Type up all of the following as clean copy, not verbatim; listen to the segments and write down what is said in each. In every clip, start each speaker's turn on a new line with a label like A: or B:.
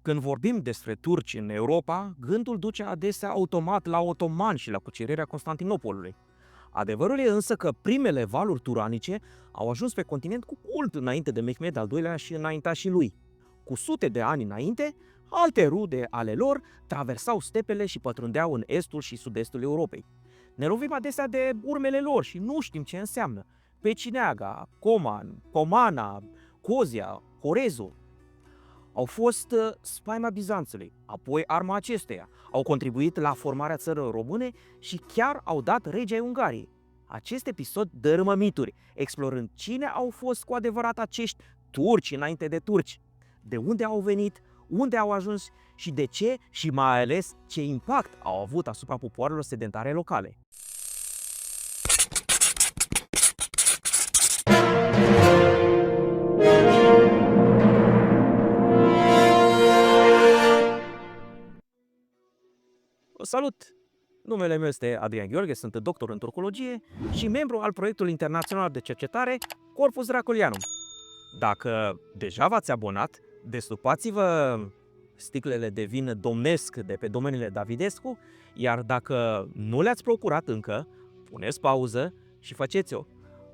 A: Când vorbim despre turci în Europa, gândul duce adesea automat la otomani și la cucerirea Constantinopolului. Adevărul e însă că primele valuri turanice au ajuns pe continent cu mult înainte de Mehmed al II-lea și înaintașii lui. Cu sute de ani înainte, alte rude ale lor traversau stepele și pătrundeau în estul și sud-estul Europei. Ne lovim adesea de urmele lor și nu știm ce înseamnă. Pecineaga, Coman, Comana, Cozia, Horezul au fost spaima Bizanțului, apoi arma acesteia, au contribuit la formarea țării române și chiar au dat rege ai Ungariei. Acest episod dărâmă mituri, explorând cine au fost cu adevărat acești turci înainte de turci, de unde au venit, unde au ajuns și de ce și mai ales ce impact au avut asupra popoarelor sedentare locale. Salut! Numele meu este Adrian Gheorghe, sunt doctor în turcologie și membru al proiectului internațional de cercetare Corpus Dracolianum. Dacă deja v-ați abonat, destupați-vă sticlele de vin domnesc de pe domeniile Davidescu, iar dacă nu le-ați procurat încă, puneți pauză și faceți-o.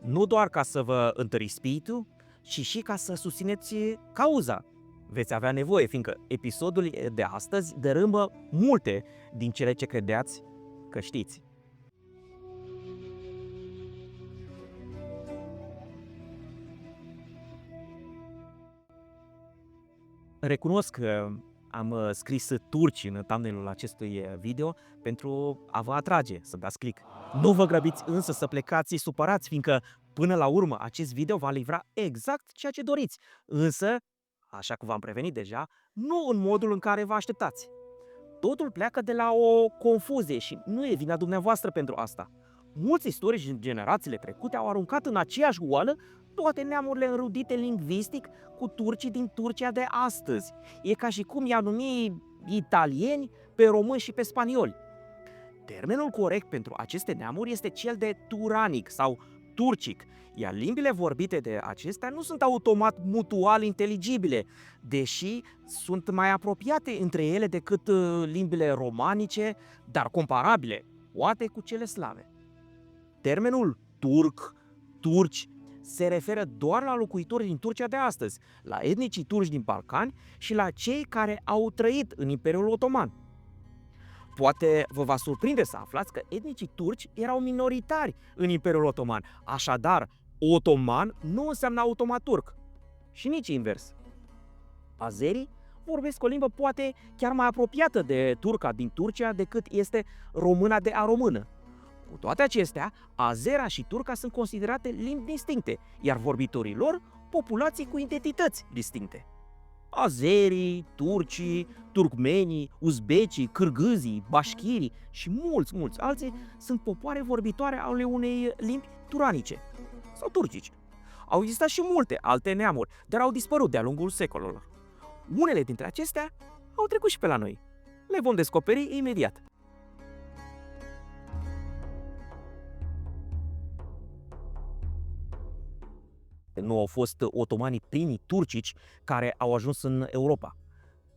A: Nu doar ca să vă întăriți spiritul, ci și ca să susțineți cauza. Veți avea nevoie, fiindcă episodul de astăzi dărâmă multe din cele ce credeați că știți. Recunosc că am scris turci în thumbnail-ul acestui video pentru a vă atrage să dați click. Nu vă grăbiți însă să plecați supărați, fiindcă până la urmă acest video va livra exact ceea ce doriți, însă, așa cum v-am prevenit deja, nu în modul în care vă așteptați. Totul pleacă de la o confuzie și nu e vina dumneavoastră pentru asta. Mulți istorici din generațiile trecute au aruncat în aceeași oală toate neamurile înrudite lingvistic cu turcii din Turcia de astăzi. E ca și cum i-a numi italieni pe români și pe spanioli. Termenul corect pentru aceste neamuri este cel de turanic sau turcic, iar limbile vorbite de acestea nu sunt automat mutual inteligibile, deși sunt mai apropiate între ele decât limbile romanice, dar comparabile, poate cu cele slave. Termenul turc, turci, se referă doar la locuitorii din Turcia de astăzi, la etnicii turci din Balcani și la cei care au trăit în Imperiul Otoman. Poate vă va surprinde să aflați că etnicii turci erau minoritari în Imperiul Otoman, așadar otoman nu înseamnă automat turc și nici invers. Azerii vorbesc o limbă poate chiar mai apropiată de turca din Turcia decât este româna de a română. Cu toate acestea, azera și turca sunt considerate limbi distincte, iar vorbitorii lor populații cu identități distincte. Azerii, turcii, turcmenii, uzbecii, cârgâzii, bașchirii și mulți alții sunt popoare vorbitoare ale unei limbi turanice sau turcice. Au existat și multe alte neamuri, dar au dispărut de-a lungul secolelor. Unele dintre acestea au trecut și pe la noi. Le vom descoperi imediat. Nu au fost otomanii primii turcici care au ajuns în Europa.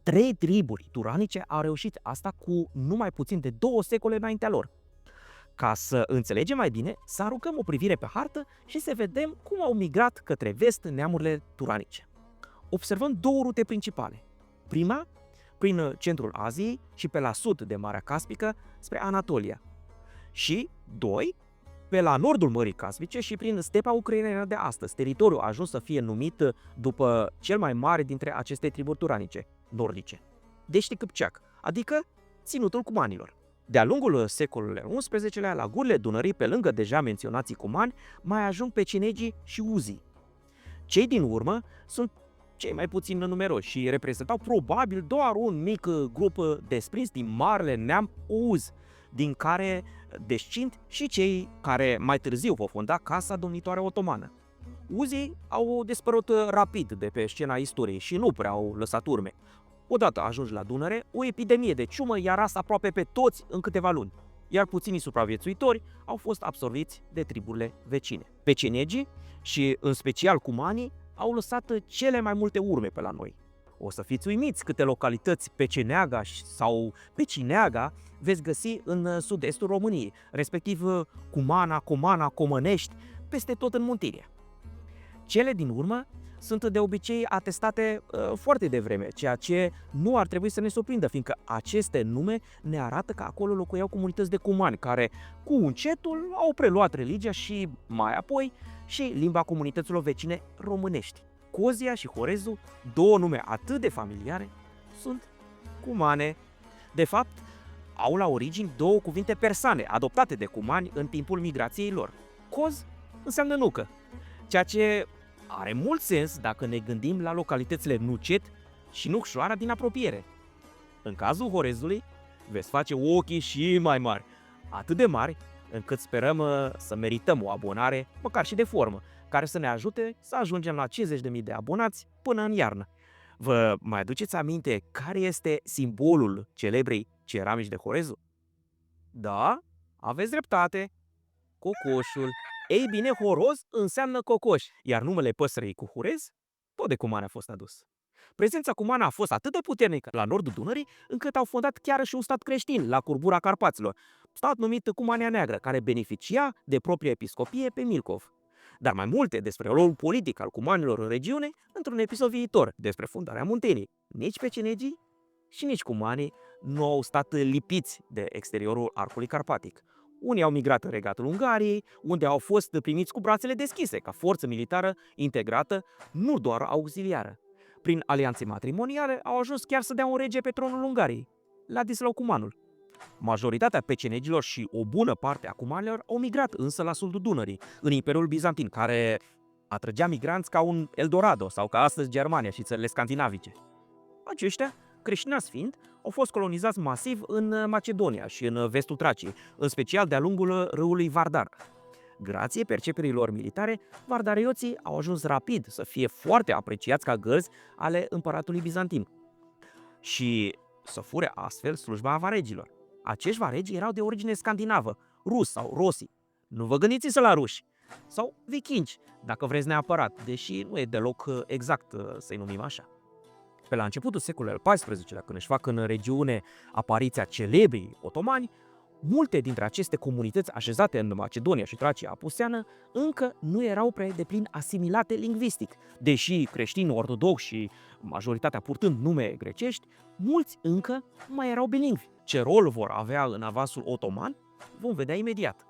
A: 3 triburi turanice au reușit asta cu numai puțin de 2 secole înaintea lor. Ca să înțelegem mai bine, să aruncăm o privire pe hartă și să vedem cum au migrat către vest neamurile turanice. Observăm 2 rute principale. Prima, prin centrul Aziei și pe la sud de Marea Caspică spre Anatolia. Și 2, pe la nordul Mării Caspice și prin stepa ucraineană de astăzi. Teritoriul a ajuns să fie numit după cel mai mare dintre aceste triburi turanice, nordice, Dești Câpceac, adică ținutul cumanilor. De-a lungul secolului XI-lea, la gurile Dunării, pe lângă deja menționații cumani, mai ajung pecinegii și uzii. Cei din urmă sunt cei mai puțin numeroși și reprezentau probabil doar un mic grup desprins din marele neam Ouz, din care descind și cei care mai târziu vor fonda Casa Domnitoare Otomană. Uzii au dispărut rapid de pe scena istoriei și nu prea au lăsat urme. Odată ajungi la Dunăre, o epidemie de ciumă i-a ras aproape pe toți în câteva luni, iar puținii supraviețuitori au fost absorbiți de triburile vecine. Pecenegii și în special cumanii au lăsat cele mai multe urme pe la noi. O să fiți uimiți câte localități Peceneaga sau Pecineaga veți găsi în sud-estul României, respectiv Cumana, Comana, Comănești, peste tot în Muntiria. Cele din urmă sunt de obicei atestate foarte devreme, ceea ce nu ar trebui să ne surprindă, fiindcă aceste nume ne arată că acolo locuiau comunități de cumani, care cu încetul au preluat religia și mai apoi și limba comunităților vecine românești. Cozia și Horezu, două nume atât de familiare, sunt cumane. De fapt, au la origini două cuvinte persane, adoptate de cumani în timpul migrației lor. Coz înseamnă nucă, ceea ce are mult sens dacă ne gândim la localitățile Nucet și Nucșoara din apropiere. În cazul Horezului, veți face ochii și mai mari, atât de mari încât sperăm să merităm o abonare, măcar și de formă, care să ne ajute să ajungem la 50.000 de abonați până în iarnă. Vă mai aduceți aminte care este simbolul celebrei ceramici de Horezu? Da, aveți dreptate, cocoșul. Ei bine, horoz înseamnă cocoș, iar numele păsării cu hurez tot de cumane a fost adus. Prezența cumană a fost atât de puternică la nordul Dunării, încât au fondat chiar și un stat creștin la curbura Carpaților, stat numit Cumania Neagră, care beneficia de propria episcopie pe Milcov. Dar mai multe despre rolul politic al cumanilor în regiune într-un episod viitor despre fundarea Munteniei. Nici pecenegii și nici cumanii nu au stat lipiți de exteriorul arcului carpatic. Unii au migrat în regatul Ungariei, unde au fost primiți cu brațele deschise, ca forță militară integrată, nu doar auxiliară. Prin alianțe matrimoniale au ajuns chiar să dea un rege pe tronul Ungariei, Ladislau Cumanul. Majoritatea pecenegilor și o bună parte a cumanilor au migrat însă la sudul Dunării, în Imperiul Bizantin, care atrăgea migranți ca un Eldorado sau ca astăzi Germania și țările scandinavice. Aceștia, creștinați fiind, au fost colonizați masiv în Macedonia și în vestul Traciei, în special de-a lungul râului Vardar. Grație perceperilor militare, vardarioții au ajuns rapid să fie foarte apreciați ca gărzi ale împăratului bizantin și să fure astfel slujba avaregilor. Acești varegi erau de origine scandinavă, rus sau rosi. Nu vă gândiți să la ruși sau vikingi, dacă vreți neapărat, deși nu e deloc exact să-i numim așa. Pe la începutul secolului al XIV-lea, când își fac în regiune apariția celebrii otomani, multe dintre aceste comunități așezate în Macedonia și Tracia apuseană încă nu erau prea deplin asimilate lingvistic. Deși creștini ortodoxi și majoritatea purtând nume grecești, mulți încă mai erau bilingvi. Ce rol vor avea în avansul otoman, vom vedea imediat.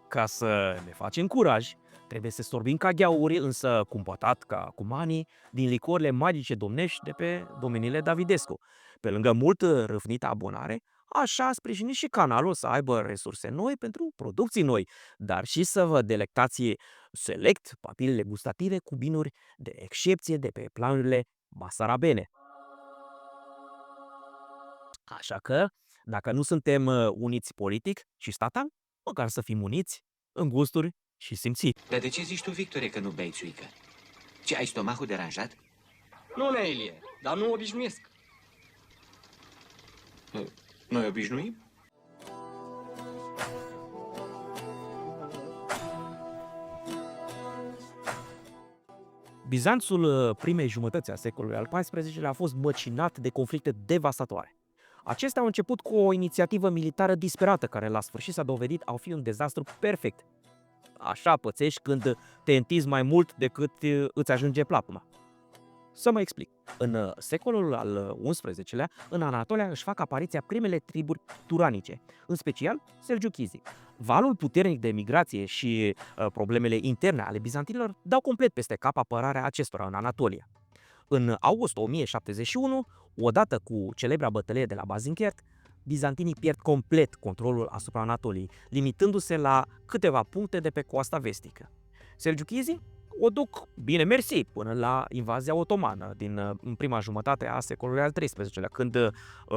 A: Ca să ne facem curaj, trebuie să sorbim ca gheauri, însă cumpătat ca cumanii, din licorile magice domnești de pe domeniile Davidescu. Pe lângă mult râvnită abonare, așa sprijiniți și canalul să aibă resurse noi pentru producții noi, dar și să vă delectați select papilele gustative cu vinuri de excepție de pe planurile basarabene. Așa că, dacă nu suntem uniți politic și statal, măcar să fim uniți în gusturi și simțiri.
B: Dar de ce zici tu, Victore, că nu bei țuică? Ce, ai stomacul deranjat?
C: Nu, Neelie, dar nu obișnuiesc.
B: Noi obișnuim?
A: Bizanțul primei jumătăți a secolului al XIV-lea a fost măcinat de conflicte devastatoare. Acestea au început cu o inițiativă militară disperată, care la sfârșit s-a dovedit a fi un dezastru perfect. Așa pățești când te întinzi mai mult decât îți ajunge plapuma. Să mă explic. În secolul al XI-lea, în Anatolia își fac apariția primele triburi turanice, în special selgiuchizii. Valul puternic de migrație și problemele interne ale bizantinilor dau complet peste cap apărarea acestora în Anatolia. În august 1071, odată cu celebra bătălie de la Bazinchert, bizantinii pierd complet controlul asupra Anatoliei, limitându-se la câteva puncte de pe coasta vestică. Selgiuchizii o duc bine mersi până la invazia otomană în prima jumătate a secolului al XIII-lea, când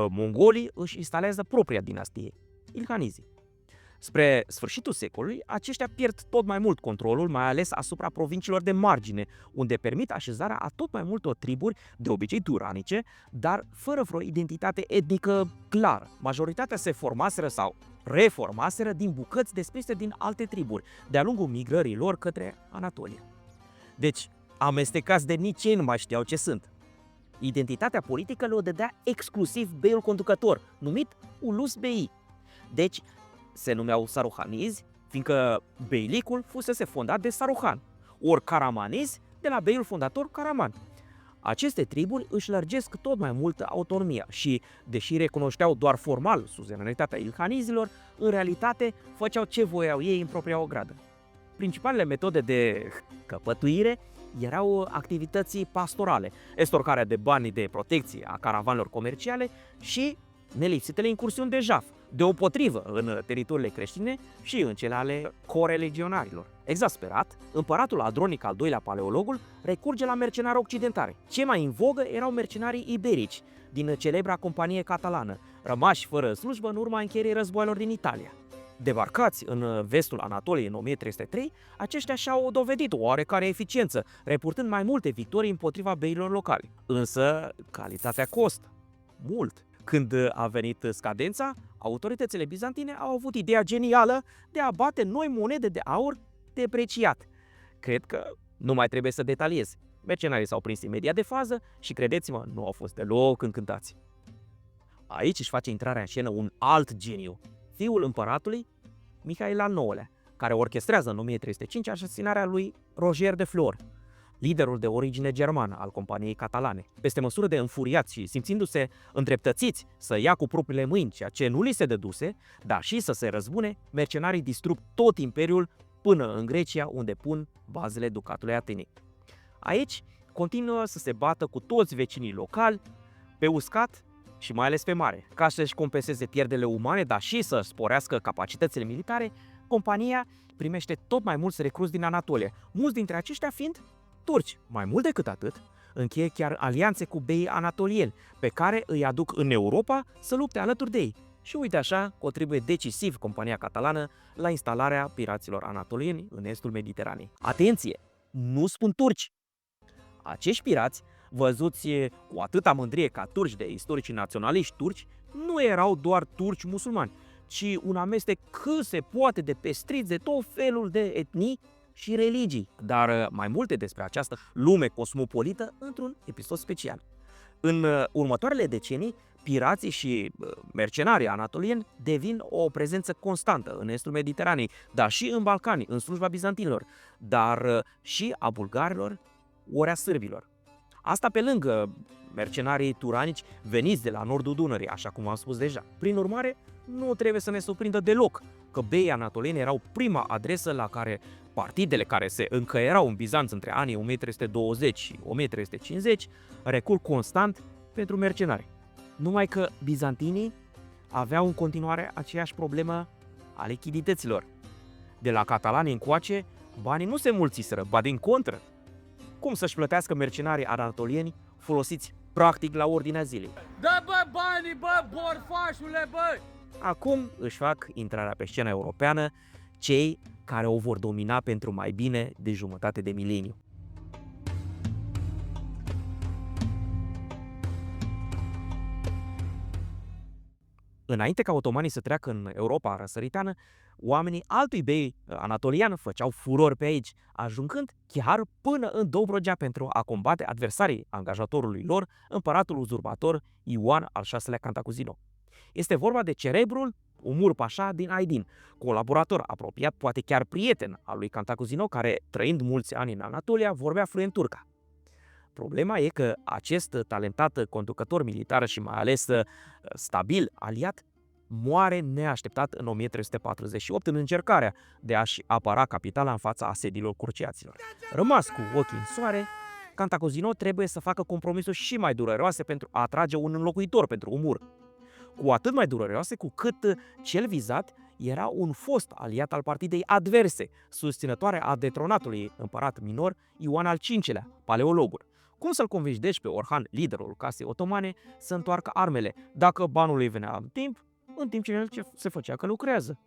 A: mongolii își instalează propria dinastie, Ilhanizii. Spre sfârșitul secolului, aceștia pierd tot mai mult controlul, mai ales asupra provinciilor de margine, unde permit așezarea a tot mai multor triburi, de obicei turanice, dar fără vreo identitate etnică clară. Majoritatea se formaseră sau reformaseră din bucăți desprinse din alte triburi, de-a lungul migrării lor către Anatolia. Deci, amestecați de nici ei nu mai știau ce sunt. Identitatea politică le-o dădea exclusiv beiul conducător, numit Ulus Bey. Deci se numeau saruhanizi, fiindcă beylicul fusese fondat de Saruhan, ori karamanizi de la beiul fondator Karaman. Aceste triburi își lărgesc tot mai mult autonomia și, deși recunoșteau doar formal suzeranitatea ilhanizilor, în realitate făceau ce voiau ei în propria ogradă. Principalele metode de căpătuire erau activității pastorale, estorcarea de bani de protecție a caravanelor comerciale și nelipsitele incursiuni de jaf, deopotrivă în teritoriile creștine și în cele ale coreligionarilor. Exasperat, împăratul Adronic al II-lea Paleologul recurge la mercenari occidentali. Cei mai în vogă erau mercenarii iberici din celebra companie catalană, rămași fără slujbă în urma încheierii războaielor din Italia. Debarcați în vestul Anatoliei în 1303, aceștia și-au dovedit o oarecare eficiență, repurtând mai multe victorii împotriva beilor locali. Însă, calitatea costă mult. Când a venit scadența, autoritățile bizantine au avut ideea genială de a bate noi monede de aur depreciat. Cred că nu mai trebuie să detaliez. Mercenarii s-au prins imediat de fază și, credeți-mă, nu au fost deloc încântați. Aici își face intrarea în scenă un alt geniu, fiul împăratului, Mihail al IX-lea, care orchestrează în 1305 asasinarea lui Roger de Flor, liderul de origine germană al companiei catalane. Peste măsură de înfuriați și simțindu-se îndreptățiți să ia cu propriile mâini ceea ce nu li se dăduse, dar și să se răzbune, mercenarii distrug tot imperiul până în Grecia, unde pun bazele ducatului Atenei. Aici continuă să se bată cu toți vecinii locali, pe uscat și mai ales pe mare. Ca să-și compenseze pierderile umane, dar și să sporească capacitățile militare, compania primește tot mai mulți recruți din Anatolia, mulți dintre aceștia fiind turci. Mai mult decât atât, încheie chiar alianțe cu beii anatolieni, pe care îi aduc în Europa să lupte alături de ei. Și uite așa, contribuie decisiv compania catalană la instalarea piraților anatolieni în estul Mediteranei. Atenție! Nu spun turci! Acești pirați, văzuți cu atâta mândrie ca turci de istoricii naționaliști turci, nu erau doar turci musulmani, ci un amestec cât se poate de pestriți de tot felul de etnii și religii. Dar mai multe despre această lume cosmopolită într-un episod special. În următoarele decenii, pirații și mercenarii anatolieni devin o prezență constantă în estul Mediteranei, dar și în Balcani, în slujba bizantinilor, dar și a bulgarilor ori a sârbilor. Asta pe lângă mercenarii turanici veniți de la nordul Dunării, așa cum am spus deja. Prin urmare, nu trebuie să ne surprindă deloc că beii anatolieni erau prima adresă la care partidele care se încăierau în Bizanț între anii 1320 și 1350 recurg constant pentru mercenari. Numai că bizantinii aveau în continuare aceeași problemă a lichidităților. De la catalani încoace, banii nu se mulțiseră, ba din contră. Cum să-și plătească mercenarii anatolieni folosiți practic la ordinea zilei?
D: Dă bă banii, bă, borfașule, bă!
A: Acum își fac intrarea pe scena europeană cei care o vor domina pentru mai bine de jumătate de mileniu. Înainte ca otomanii să treacă în Europa răsăriteană, oamenii altui bei anatolian făceau furori pe aici, ajungând chiar până în Dobrogea pentru a combate adversarii angajatorului lor, împăratul uzurpator Ioan al VI-lea Cantacuzino. Este vorba de cerebrul Umur Pașa din Aidin, colaborator apropiat, poate chiar prieten al lui Cantacuzino, care, trăind mulți ani în Anatolia, vorbea fluent turca. Problema e că acest talentat conducător militar și mai ales stabil aliat moare neașteptat în 1348 în încercarea de a-și apăra capitala în fața asediilor curciaților. Rămas cu ochii în soare, Cantacuzino trebuie să facă compromisuri și mai dureroase pentru a atrage un înlocuitor pentru Umur. Cu atât mai dureroase cu cât cel vizat era un fost aliat al partidei adverse, susținătoare a detronatului împărat minor Ioan al V-lea, Paleologul. Cum să-l convingi deci pe Orhan, liderul casei otomane, să întoarcă armele, dacă banul îi venea în timp ce el se făcea că lucrează?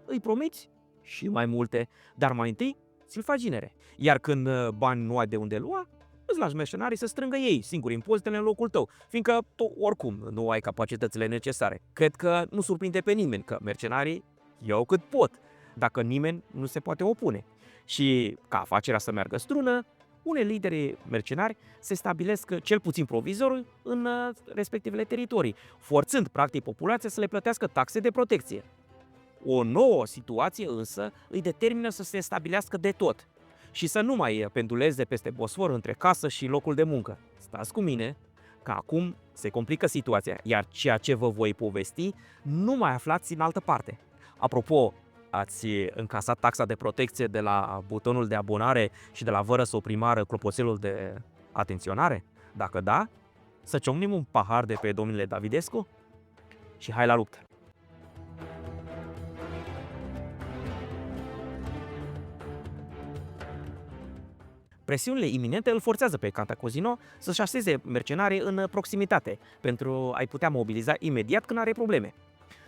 A: Îi promiți și mai multe, dar mai întâi ți-l faci ginere. Iar când bani nu ai de unde lua, îți lași mercenarii să strângă ei singuri impozitele în locul tău, fiindcă tu oricum nu ai capacitățile necesare. Cred că nu surprinde pe nimeni că mercenarii iau cât pot, dacă nimeni nu se poate opune. Și ca afacerea să meargă strună, unei lideri mercenari se stabilesc cel puțin provizoriu în respectivele teritorii, forțând practic populația să le plătească taxe de protecție. O nouă situație însă îi determină să se stabilească de tot și să nu mai penduleze peste Bosfor între casă și locul de muncă. Stați cu mine că acum se complică situația, iar ceea ce vă voi povesti nu mai aflați în altă parte. Apropo, ați încasat taxa de protecție de la butonul de abonare și de la vără să oprimară clopoțelul de atenționare? Dacă da, să ciocnim un pahar de pe domnule Davidescu și hai la luptă! Presiunile iminente îl forțează pe Cantacuzino să-și așeze mercenarii în proximitate pentru a-i putea mobiliza imediat când are probleme.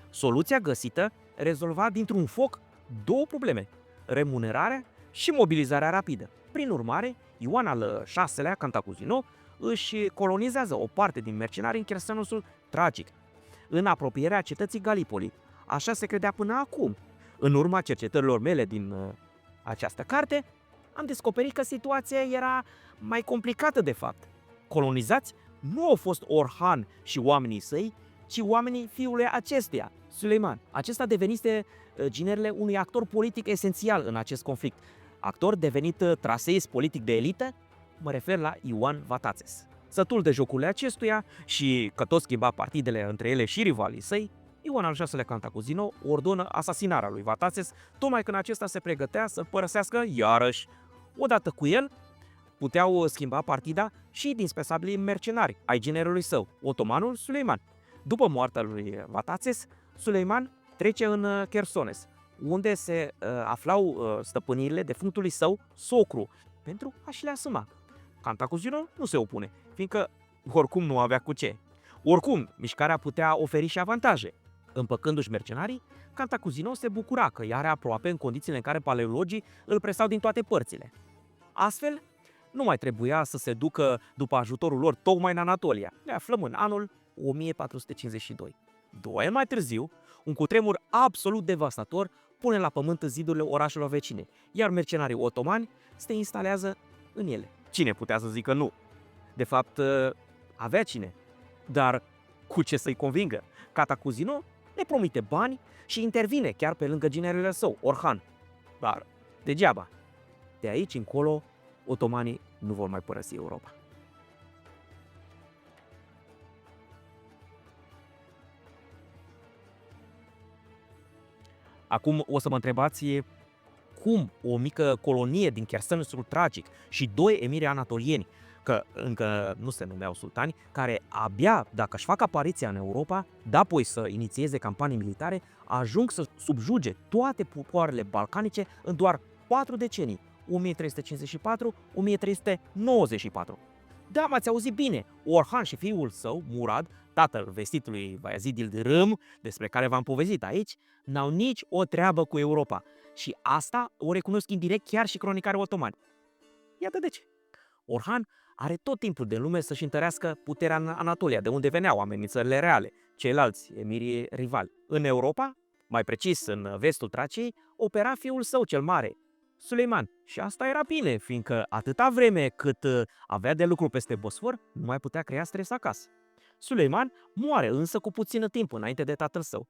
A: Soluția găsită rezolva dintr-un foc două probleme: remunerarea și mobilizarea rapidă. Prin urmare, Ioan al VI-lea, Cantacuzino, își colonizează o parte din mercenari în Chersonesul Tragic, în apropierea cetății Galipoli. Așa se credea până acum. În urma cercetărilor mele din această carte, am descoperit că situația era mai complicată de fapt. Colonizați nu au fost Orhan și oamenii săi, ci oamenii fiului acestuia, Suleiman. Acesta devenise ginerele unui actor politic esențial în acest conflict. Actor devenit traseist politic de elită, mă refer la Ioan Vatatzes. Sătul de jocurile acestuia și că tot schimba partidele între ele și rivalii săi, Ioan al VI-lea Cantacuzino ordonă asasinarea lui Vatatzes, tocmai când acesta se pregătea să părăsească iarăși. Odată cu el, puteau schimba partida și indispensabili mercenari ai ginerului său, otomanul Suleiman. După moartea lui Vatatzes, Suleiman trece în Chersones, unde se aflau stăpânirile defunctului său socru, pentru a-și le asuma. Cantacuzino nu se opune, fiindcă oricum nu avea cu ce. Oricum, mișcarea putea oferi și avantaje. Împăcându-și mercenarii, Cantacuzino se bucura că i-are aproape în condițiile în care paleologii îl presau din toate părțile. Astfel, nu mai trebuia să se ducă după ajutorul lor tocmai în Anatolia. Ne aflăm în anul 1452. 2 ani mai târziu, un cutremur absolut devastator pune la pământ zidurile orașelor vecine, iar mercenarii otomani se instalează în ele. Cine putea să zică nu? De fapt, avea cine. Dar cu ce să-i convingă? Cantacuzino le promite bani și intervine chiar pe lângă ginerele său, Orhan. Dar degeaba. De aici încolo, otomanii nu vor mai părăsi Europa. Acum o să mă întrebați cum o mică colonie din Chersonesul Tragic și 2 emiri anatolieni, că încă nu se numeau sultani, care abia dacă își fac apariția în Europa, da apoi să inițieze campanii militare, ajung să subjuge toate popoarele balcanice în doar 4 decenii, 1354-1394. Da, m-ați auzit bine, Orhan și fiul său, Murad, tatăl vestitului Bayezid Yıldırım, despre care v-am povestit aici, n-au nici o treabă cu Europa. Și asta o recunosc indirect chiar și cronicarii otomani. Iată de ce. Orhan are tot timpul de lume să-și întărească puterea în Anatolia, de unde veneau amenințările reale, ceilalți emirii rivali. În Europa, mai precis în vestul Traciei, opera fiul său cel mare, Suleiman. Și asta era bine, fiindcă atâta vreme cât avea de lucru peste Bosfor, nu mai putea crea stres acasă. Suleiman moare însă cu puțin timp înainte de tatăl său.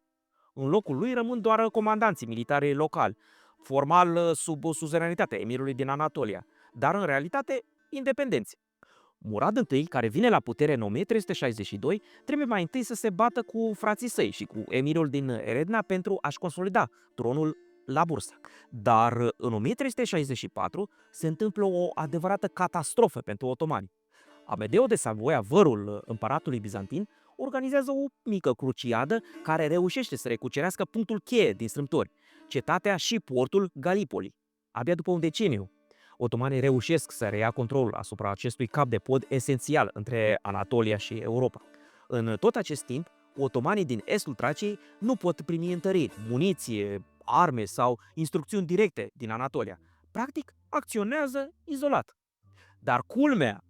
A: În locul lui rămân doar comandanții militari locali, formal sub suzeranitatea emirului din Anatolia, dar în realitate independenți. Murad I, care vine la putere în 1362, trebuie mai întâi să se bată cu frații săi și cu emirul din Eredna pentru a-și consolida tronul la bursă. Dar în 1364 se întâmplă o adevărată catastrofă pentru otomani. Amedeo de Savoia, vărul împăratului bizantin, organizează o mică cruciadă care reușește să recucerească punctul cheie din strâmtori, cetatea și portul Galipoli. Abia după un deceniu, otomanii reușesc să reia controlul asupra acestui cap de pod esențial între Anatolia și Europa. În tot acest timp, otomanii din estul Traciei nu pot primi întăriri, muniție, arme sau instrucțiuni directe din Anatolia. Practic, acționează izolat. Dar culmea,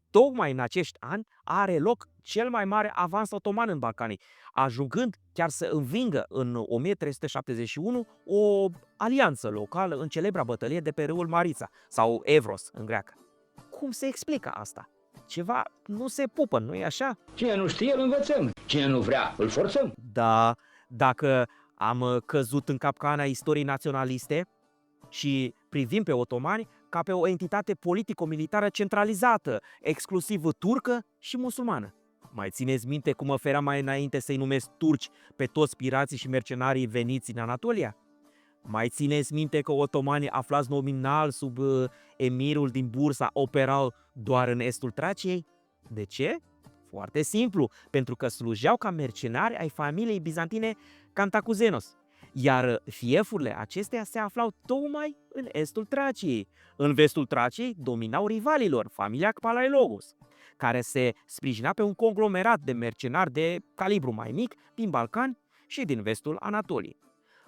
A: tocmai în acești ani are loc cel mai mare avans otoman în Balcanii, ajungând chiar să învingă în 1371 o alianță locală în celebra bătălie de pe râul Marița, sau Evros în greacă. Cum se explică asta? Ceva nu se pupă, nu-i așa?
E: Cine nu știe, îl învățăm. Cine nu vrea, îl forțăm.
A: Da, dacă am căzut în capcana istoriei naționaliste și privim pe otomani ca pe o entitate politico-militară centralizată, exclusiv turcă și musulmană. Mai țineți minte cum mă feream mai înainte să-i numesc turci pe toți pirații și mercenarii veniți în Anatolia? Mai țineți minte că otomanii aflați nominal sub emirul din Bursa operau doar în estul Traciei? De ce? Foarte simplu, pentru că slujeau ca mercenari ai familiei bizantine Cantacuzenos, iar fiefurile acestea se aflau tocmai în estul Traciei. În vestul Traciei dominau rivalilor, familia Palaiologos, care se sprijinea pe un conglomerat de mercenari de calibru mai mic din Balcani și din vestul Anatoliei.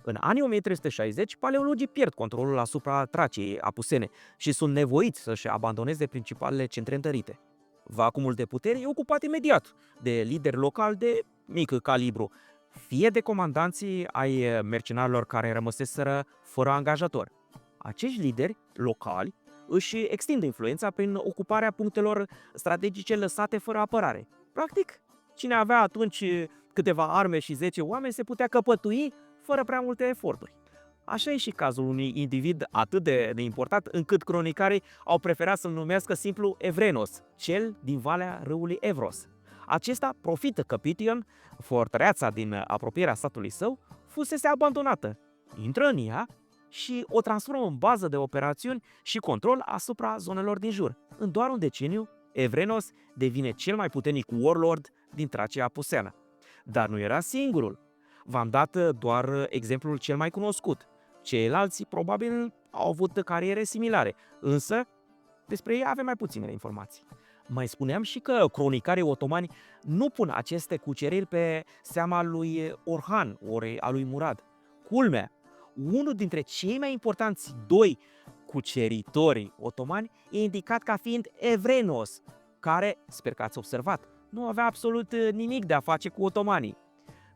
A: În anii 1360, paleologii pierd controlul asupra Traciei apusene și sunt nevoiți să-și abandoneze principalele centre întărite. Vacuumul de putere e ocupat imediat de lideri locali de mic calibru, fie de comandanții ai mercenarilor care rămăseseră fără angajator. Acești lideri locali își extind influența prin ocuparea punctelor strategice lăsate fără apărare. Practic, cine avea atunci câteva arme și 10 oameni se putea căpătui fără prea multe eforturi. Așa e și cazul unui individ atât de important încât cronicarii au preferat să-l numească simplu Evrenos, cel din valea râului Evros. Acesta profită că Pition, fortăreața din apropierea statului său, fusese abandonată. Intră în ea și o transformă în bază de operațiuni și control asupra zonelor din jur. În doar un deceniu, Evrenos devine cel mai puternic warlord din Tracia apuseană. Dar nu era singurul. V-am dat doar exemplul cel mai cunoscut. Ceilalți probabil au avut cariere similare, însă despre ei avem mai puține informații. Mai spuneam și că cronicarii otomani nu pun aceste cuceriri pe seama lui Orhan ori a lui Murad. Culmea, unul dintre cei mai importanți doi cuceritori otomani e indicat ca fiind Evrenos, care, sper că ați observat, nu avea absolut nimic de a face cu otomanii.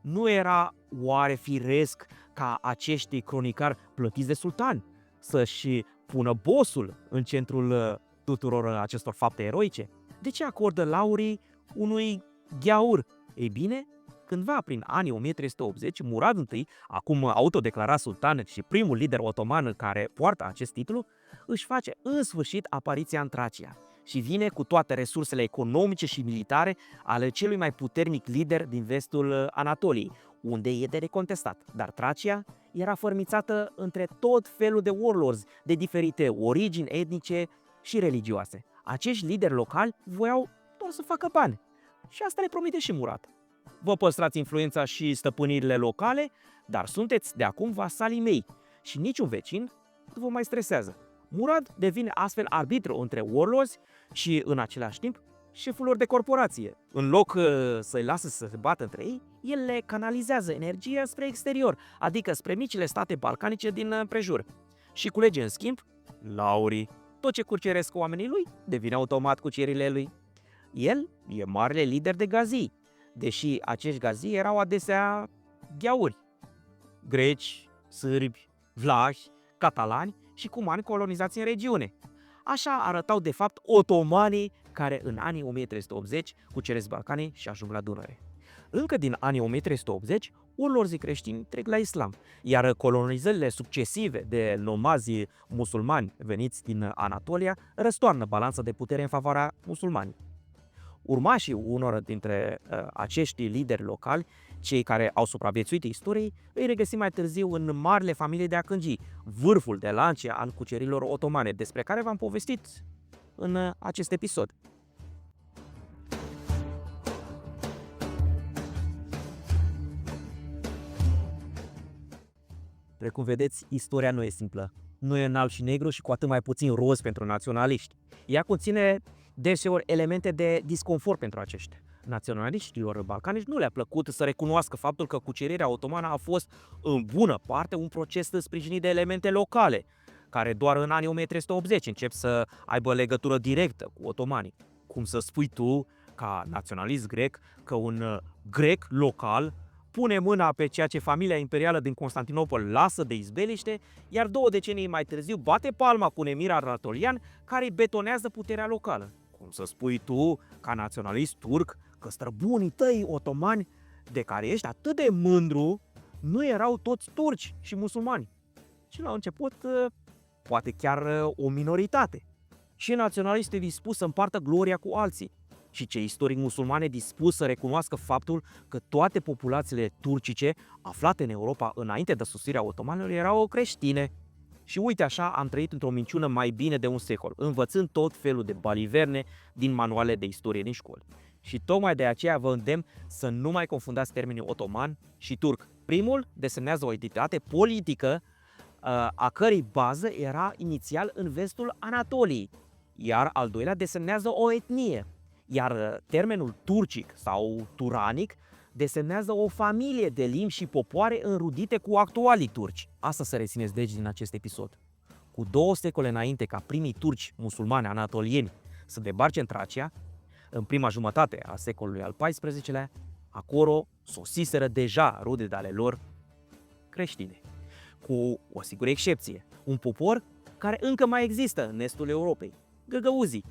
A: Nu era oare firesc ca acești cronicari plătiți de sultan să-și pună bossul în centrul tuturor acestor fapte eroice? De ce acordă laurii unui gheaur? Ei bine, cândva prin anii 1380, Murad I, acum autodeclarat sultan și primul lider otoman care poartă acest titlu, își face în sfârșit apariția în Tracia și vine cu toate resursele economice și militare ale celui mai puternic lider din vestul Anatoliei, unde e de recontestat. Dar Tracia era fărmițată între tot felul de warlords de diferite origini etnice și religioase. Acești lideri locali voiau doar să facă bani și asta le promite și Murad. Vă păstrați influența și stăpânirile locale, dar sunteți de acum vasalii mei și niciun vecin nu vă mai stresează. Murad devine astfel arbitru între warlords și, în același timp, șeful lor de corporație. În loc să-i lasă să se bată între ei, el le canalizează energia spre exterior, adică spre micile state balcanice din împrejur. Și culege, în schimb, laurii. Tot ce cuceresc oamenii lui devine automat cucerile lui. El e marele lider de gazii, deși acești gazii erau adesea gheauri. Greci, sârbi, vlahi, catalani și cumani colonizați în regiune. Așa arătau de fapt otomanii care în anii 1380 cuceresc Balcanii și ajung la Dunăre. Încă din anii 1380, warlorzii creștini trec la islam, iar colonizările succesive de nomazi musulmani veniți din Anatolia răstoarnă balanța de putere în favoarea musulmanilor. Urmașii unor dintre acești lideri locali, cei care au supraviețuit istoriei, îi regăsim mai târziu în marile familii de acângii, vârful de lance al cucerilor otomane, despre care v-am povestit în acest episod. Precum vedeți, istoria nu e simplă. Nu e în alb și negru și cu atât mai puțin roz pentru naționaliști. Ea conține deseori elemente de disconfort pentru aceștia. Naționaliștilor balcanici nu le-a plăcut să recunoască faptul că cucerirea otomană a fost în bună parte un proces sprijinit de elemente locale, care doar în anii 1380 încep să aibă legătură directă cu otomanii. Cum să spui tu, ca naționalist grec, că un grec local pune mâna pe ceea ce familia imperială din Constantinopol lasă de izbeliște, iar 2 decenii mai târziu bate palma cu un emir anatolian care îi betonează puterea locală. Cum să spui tu, ca naționalist turc, că străbunii tăi otomani, de care ești atât de mândru, nu erau toți turci și musulmani, ci la început poate chiar o minoritate. Și naționalist e dispus să împartă gloria cu alții. Și ce istoric musulman e dispus să recunoască faptul că toate populațiile turcice aflate în Europa înainte de sosirea otomanilor erau creștine. Și uite așa am trăit într-o minciună mai bine de un secol, învățând tot felul de baliverne din manuale de istorie din școli. Și tocmai de aceea vă îndemn să nu mai confundați termenii otoman și turc. Primul desemnează o entitate politică a cărei bază era inițial în vestul Anatoliei, iar al doilea desemnează o etnie, iar termenul turcic sau turanic desemnează o familie de limbi și popoare înrudite cu actualii turci. Asta să rețineți deci din acest episod. Cu 2 secole înainte ca primii turci musulmani anatolieni să debarce în Tracia, în prima jumătate a secolului al XIV-lea, acolo sosiseră deja rude de ale lor creștine. Cu o singură excepție, un popor care încă mai există în estul Europei, găgăuzii.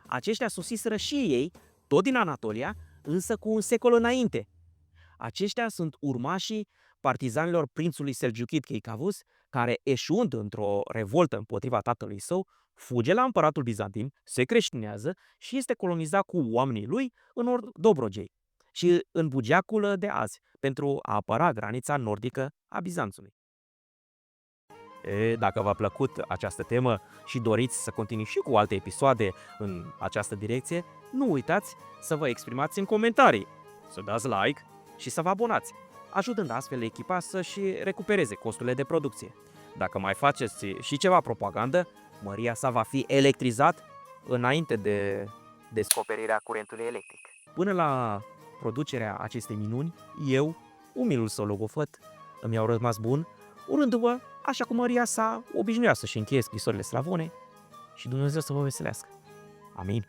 A: Aceștia sosiseră și ei, tot din Anatolia, însă cu un secol înainte. Aceștia sunt urmașii partizanilor prințului Selgiuchid Cheicavus, care, eșuând într-o revoltă împotriva tatălui său, fuge la împăratul bizantin, se creștinează și este colonizat cu oamenii lui în nord Dobrogei și în Bugeacul de azi, pentru a apăra granița nordică a Bizanțului. Dacă v-a plăcut această temă și doriți să continui și cu alte episoade în această direcție, nu uitați să vă exprimați în comentarii, să dați like și să vă abonați, ajutând astfel echipa să-și recupereze costurile de producție. Dacă mai faceți și ceva propagandă, măria sa va fi electrizat înainte de descoperirea curentului electric. Până la producerea acestei minuni, eu, umilul său logofăt, îmi iau rămas bun, urându-vă așa cum măria sa obișnuia să-și încheie scrisorile slavone și Dumnezeu să vă veselească. Amin.